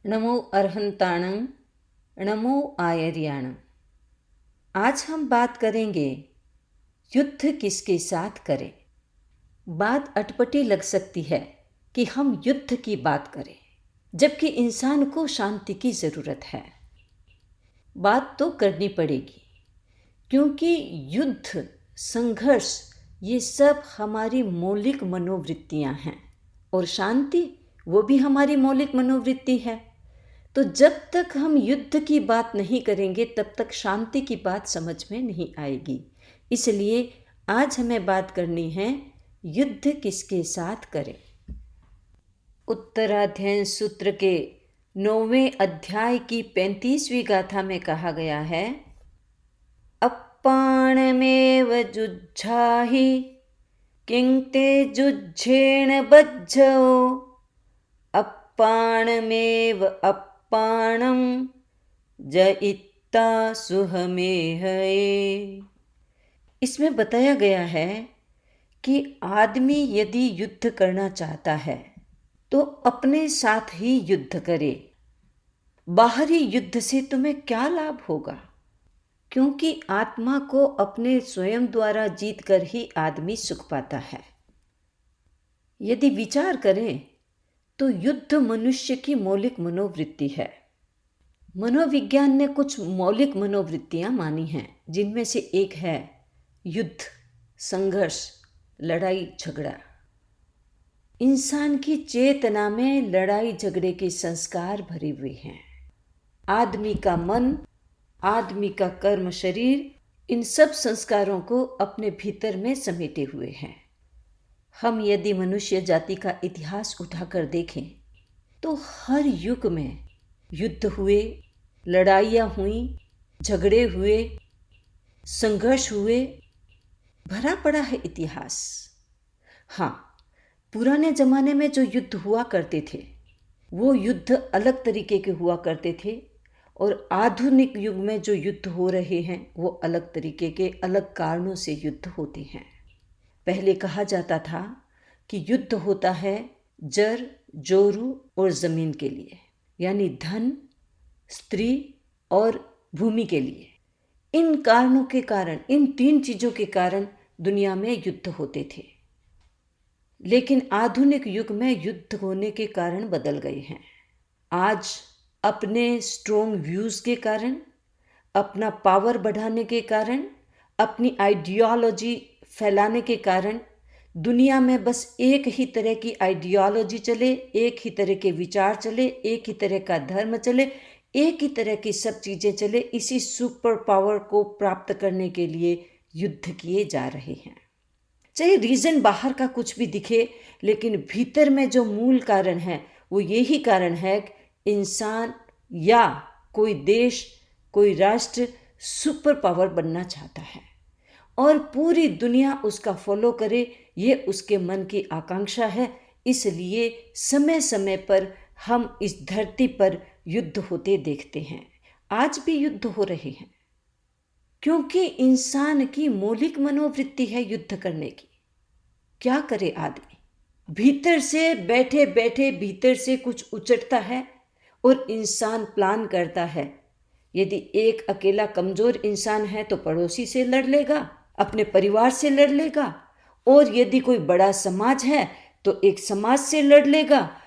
नमो अरहंताणं, नमो आयर्याणं। आज हम बात करेंगे युद्ध किसके साथ करें। बात अटपटी लग सकती है कि हम युद्ध की बात करें, जबकि इंसान को शांति की ज़रूरत है। बात तो करनी पड़ेगी, क्योंकि युद्ध, संघर्ष, ये सब हमारी मौलिक मनोवृत्तियां हैं और शांति वो भी हमारी मौलिक मनोवृत्ति है। तो जब तक हम युद्ध की बात नहीं करेंगे तब तक शांति की बात समझ में नहीं आएगी। इसलिए आज हमें बात करनी है युद्ध किसके साथ करें। उत्तराध्ययन सूत्र के 9वें अध्याय की 35वीं गाथा में कहा गया है, अप्पाणमेव जुज्झाहि किं ते जुज्झेण बज्झो अप्पाणमेव अप्पाणं जयित्ता सुहमेहये। इसमें बताया गया है कि आदमी यदि युद्ध करना चाहता है तो अपने साथ ही युद्ध करे। बाहरी युद्ध से तुम्हें क्या लाभ होगा, क्योंकि आत्मा को अपने स्वयं द्वारा जीत कर ही आदमी सुख पाता है। यदि विचार करें तो युद्ध मनुष्य की मौलिक मनोवृत्ति है। मनोविज्ञान ने कुछ मौलिक मनोवृत्तियां मानी हैं, जिनमें से एक है युद्ध, संघर्ष, लड़ाई झगड़ा। इंसान की चेतना में लड़ाई झगड़े के संस्कार भरे हुए हैं। आदमी का मन, आदमी का कर्म शरीर, इन सब संस्कारों को अपने भीतर में समेटे हुए हैं। हम यदि मनुष्य जाति का इतिहास उठाकर देखें तो हर युग में युद्ध हुए, लड़ाइयाँ हुई, झगड़े हुए, संघर्ष हुए, भरा पड़ा है इतिहास। हाँ, पुराने ज़माने में जो युद्ध हुआ करते थे वो युद्ध अलग तरीके के हुआ करते थे, और आधुनिक युग में जो युद्ध हो रहे हैं वो अलग तरीके के, अलग कारणों से युद्ध होते हैं। पहले कहा जाता था कि युद्ध होता है जर, जोरू और ज़मीन के लिए, यानी धन, स्त्री और भूमि के लिए। इन कारणों के कारण, इन 3 चीज़ों के कारण दुनिया में युद्ध होते थे। लेकिन आधुनिक युग में युद्ध होने के कारण बदल गए हैं। आज अपने स्ट्रॉन्ग व्यूज़ के कारण, अपना पावर बढ़ाने के कारण, अपनी आइडियोलॉजी फैलाने के कारण दुनिया में बस एक ही तरह की आइडियोलॉजी चले, एक ही तरह के विचार चले, एक ही तरह का धर्म चले, एक ही तरह की सब चीज़ें चले। इसी सुपर पावर को प्राप्त करने के लिए युद्ध किए जा रहे हैं। चाहे रीज़न बाहर का कुछ भी दिखे, लेकिन भीतर में जो मूल कारण है वो यही कारण है कि इंसान या कोई देश, कोई राष्ट्र सुपर पावर बनना चाहता है और पूरी दुनिया उसका फॉलो करे, ये उसके मन की आकांक्षा है। इसलिए समय समय पर हम इस धरती पर युद्ध होते देखते हैं। आज भी युद्ध हो रहे हैं, क्योंकि इंसान की मौलिक मनोवृत्ति है युद्ध करने की। क्या करे आदमी? भीतर से बैठे बैठे भीतर से कुछ उचटता है और इंसान प्लान करता है। यदि एक अकेला कमज़ोर इंसान है तो पड़ोसी से लड़ लेगा, अपने परिवार से लड़ लेगा, और यदि कोई बड़ा समाज है तो एक समाज से लड़ लेगा।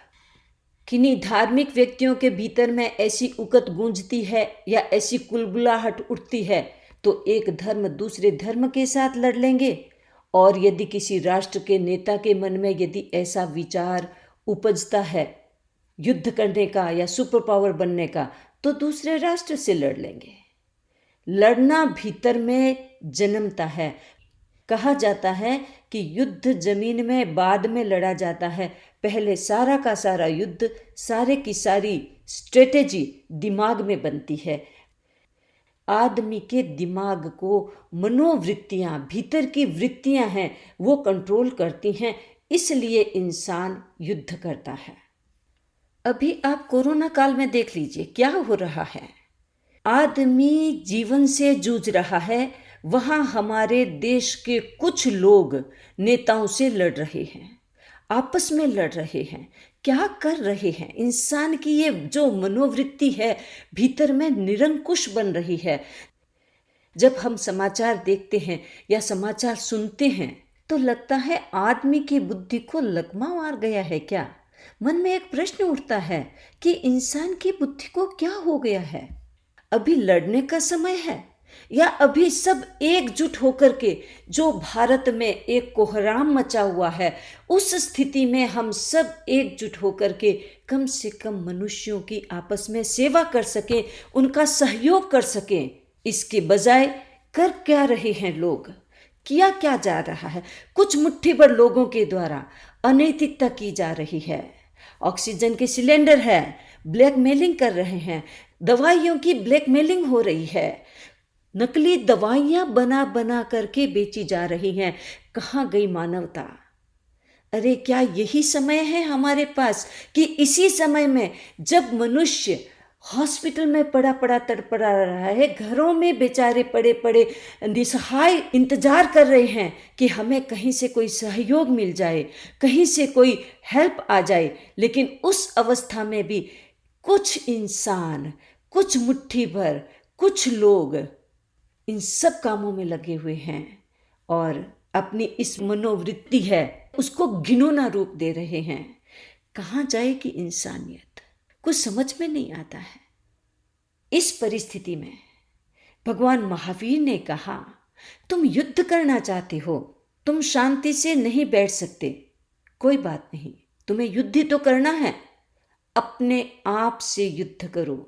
किन्हीं धार्मिक व्यक्तियों के भीतर में ऐसी उकत गूंजती है या ऐसी कुलबुलाहट उठती है तो एक धर्म दूसरे धर्म के साथ लड़ लेंगे। और यदि किसी राष्ट्र के नेता के मन में यदि ऐसा विचार उपजता है युद्ध करने का या सुपर पावर बनने का, तो दूसरे राष्ट्र से लड़ लेंगे। लड़ना भीतर में जन्मता है। कहा जाता है कि युद्ध जमीन में बाद में लड़ा जाता है, पहले सारा का सारा युद्ध, सारे की सारी स्ट्रेटेजी दिमाग में बनती है। आदमी के दिमाग को मनोवृत्तियां, भीतर की वृत्तियां हैं, वो कंट्रोल करती हैं। इसलिए इंसान युद्ध करता है। अभी आप कोरोना काल में देख लीजिए क्या हो रहा है। आदमी जीवन से जूझ रहा है, वहाँ हमारे देश के कुछ लोग नेताओं से लड़ रहे हैं, आपस में लड़ रहे हैं। क्या कर रहे हैं। इंसान की ये जो मनोवृत्ति है भीतर में निरंकुश बन रही है। जब हम समाचार देखते हैं या समाचार सुनते हैं तो लगता है आदमी की बुद्धि को लकवा मार गया है क्या। मन में एक प्रश्न उठता है कि इंसान की बुद्धि को क्या हो गया है। अभी लड़ने का समय है या अभी सब एकजुट होकर के, जो भारत में एक कोहराम मचा हुआ है उस स्थिति में हम सब एकजुट होकर के कम से कम मनुष्यों की आपस में सेवा कर सकें, उनका सहयोग कर सकें। इसके बजाय कर क्या रहे हैं लोग, किया क्या जा रहा है। कुछ मुट्ठी भर लोगों के द्वारा अनैतिकता की जा रही है। ऑक्सीजन के सिलेंडर है, ब्लैकमेलिंग कर रहे हैं, दवाइयों की ब्लैकमेलिंग हो रही है, नकली दवाइयां बना बना करके बेची जा रही हैं। कहाँ गई मानवता। अरे क्या यही समय है हमारे पास कि इसी समय में जब मनुष्य हॉस्पिटल में पड़ा पड़ा तड़पड़ा रहा है, घरों में बेचारे पड़े पड़े निसहाय इंतजार कर रहे हैं कि हमें कहीं से कोई सहयोग मिल जाए, कहीं से कोई हेल्प आ जाए, लेकिन उस अवस्था में भी कुछ इंसान, कुछ मुट्ठी भर, कुछ लोग इन सब कामों में लगे हुए हैं और अपनी इस मनोवृत्ति है उसको घिनौना रूप दे रहे हैं। कहाँ जाएगी इंसानियत, कुछ समझ में नहीं आता है। इस परिस्थिति में भगवान महावीर ने कहा, तुम युद्ध करना चाहते हो, तुम शांति से नहीं बैठ सकते, कोई बात नहीं, तुम्हें युद्ध ही तो करना है। अपने आप से युद्ध करो,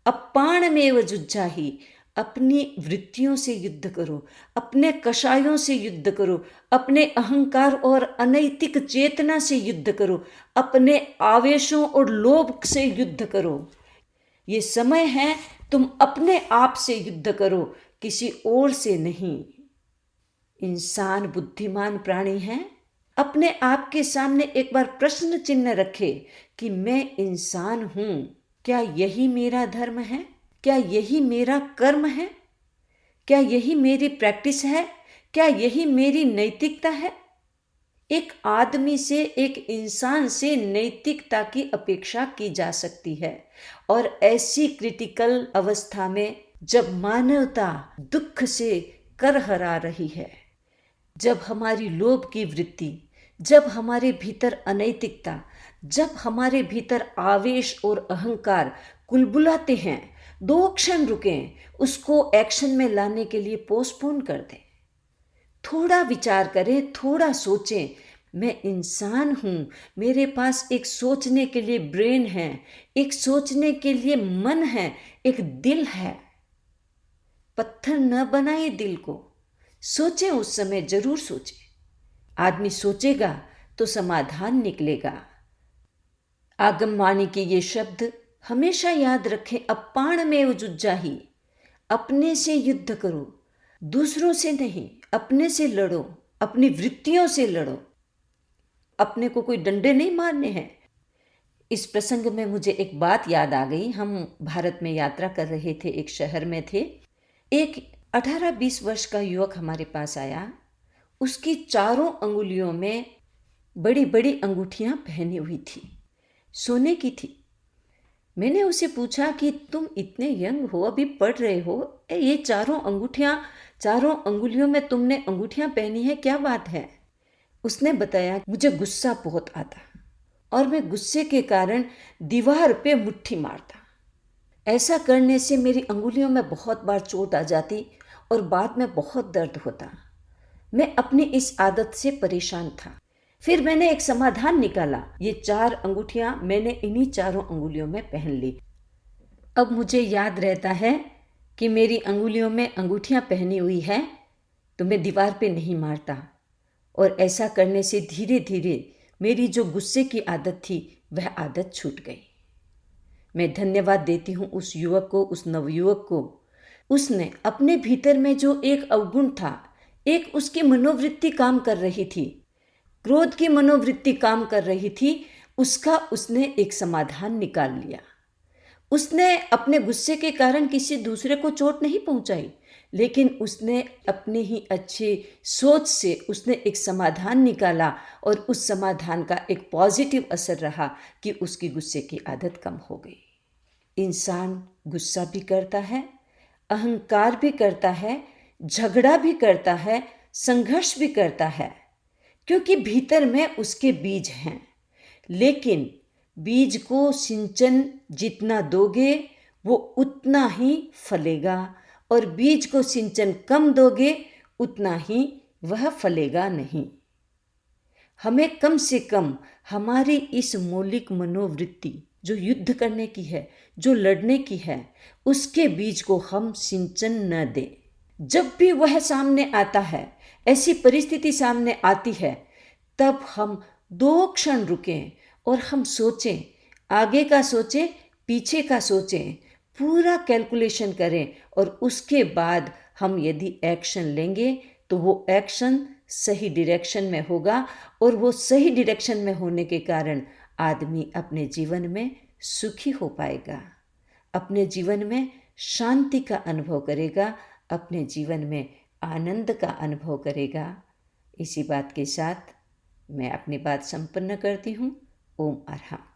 अपाणमेव जुज्जाहि, अपनी वृत्तियों से युद्ध करो, अपने कषायों से युद्ध करो, अपने अहंकार और अनैतिक चेतना से युद्ध करो, अपने आवेशों और लोभ से युद्ध करो। ये समय है तुम अपने आप से युद्ध करो, किसी और से नहीं। इंसान बुद्धिमान प्राणी है, अपने आप के सामने एक बार प्रश्न चिन्ह रखे कि मैं इंसान हूं, क्या यही मेरा धर्म है, क्या यही मेरा कर्म है, क्या यही मेरी प्रैक्टिस है, क्या यही मेरी नैतिकता है। एक आदमी से, एक इंसान से नैतिकता की अपेक्षा की जा सकती है और ऐसी क्रिटिकल अवस्था में जब मानवता दुख से करहरा रही है, जब हमारी लोभ की वृत्ति, जब हमारे भीतर अनैतिकता, जब हमारे भीतर आवेश और अहंकार कुलबुलाते हैं, 2 क्षण रुकें, उसको एक्शन में लाने के लिए पोस्टपोन कर दें। थोड़ा विचार करें, थोड़ा सोचें, मैं इंसान हूँ, मेरे पास एक सोचने के लिए ब्रेन है, एक सोचने के लिए मन है, एक दिल है। पत्थर न बनाए दिल को, सोचें, उस समय जरूर सोचें। आदमी सोचेगा तो समाधान निकलेगा। आगमवाणी के ये शब्द हमेशा याद रखें, अपाणमेव जुज्जाहि, अपने से युद्ध करो, दूसरों से नहीं, अपने से लड़ो, अपनी वृत्तियों से लड़ो। अपने को कोई डंडे नहीं मारने हैं। इस प्रसंग में मुझे एक बात याद आ गई। हम भारत में यात्रा कर रहे थे, एक शहर में थे। एक 18-20 वर्ष का युवक हमारे पास आया। उसकी चारों अंगुलियों में बड़ी बड़ी अंगूठियां पहनी हुई थी, सोने की थी। मैंने उसे पूछा कि तुम इतने यंग हो, अभी पढ़ रहे हो, ये चारों अंगूठियां, चारों अंगुलियों में तुमने अंगूठियां पहनी है, क्या बात है। उसने बताया, मुझे गुस्सा बहुत आता और मैं गुस्से के कारण दीवार पे मुट्ठी मारता। ऐसा करने से मेरी अंगुलियों में बहुत बार चोट आ जाती और बाद में बहुत दर्द होता। मैं अपनी इस आदत से परेशान था। फिर मैंने एक समाधान निकाला। ये 4 अंगूठियां मैंने इन्हीं चारों अंगुलियों में पहन ली। अब मुझे याद रहता है कि मेरी अंगुलियों में अंगूठियां पहनी हुई है तो मैं दीवार पे नहीं मारता। और ऐसा करने से धीरे धीरे मेरी जो गुस्से की आदत थी वह आदत छूट गई। मैं धन्यवाद देती हूँ उस युवक को, उस नवयुवक को। उसने अपने भीतर में जो एक अवगुण था, एक उसकी मनोवृत्ति काम कर रही थी, क्रोध की मनोवृत्ति काम कर रही थी, उसका उसने एक समाधान निकाल लिया। उसने अपने गुस्से के कारण किसी दूसरे को चोट नहीं पहुंचाई, लेकिन उसने अपने ही अच्छे सोच से उसने एक समाधान निकाला और उस समाधान का एक पॉजिटिव असर रहा कि उसकी गुस्से की आदत कम हो गई। इंसान गुस्सा भी करता है, अहंकार भी करता है, झगड़ा भी करता है, संघर्ष भी करता है, क्योंकि भीतर में उसके बीज हैं। लेकिन बीज को सिंचन जितना दोगे वो उतना ही फलेगा, और बीज को सिंचन कम दोगे उतना ही वह फलेगा नहीं। हमें कम से कम हमारी इस मौलिक मनोवृत्ति जो युद्ध करने की है, जो लड़ने की है, उसके बीज को हम सिंचन न दें। जब भी वह सामने आता है, ऐसी परिस्थिति सामने आती है, तब हम 2 क्षण रुकें और हम सोचें, आगे का सोचें, पीछे का सोचें, पूरा कैलकुलेशन करें, और उसके बाद हम यदि एक्शन लेंगे तो वो एक्शन सही डायरेक्शन में होगा, और वो सही डायरेक्शन में होने के कारण आदमी अपने जीवन में सुखी हो पाएगा, अपने जीवन में शांति का अनुभव करेगा, अपने जीवन में आनंद का अनुभव करेगा। इसी बात के साथ मैं अपनी बात संपन्न करती हूँ। ओम अरहम।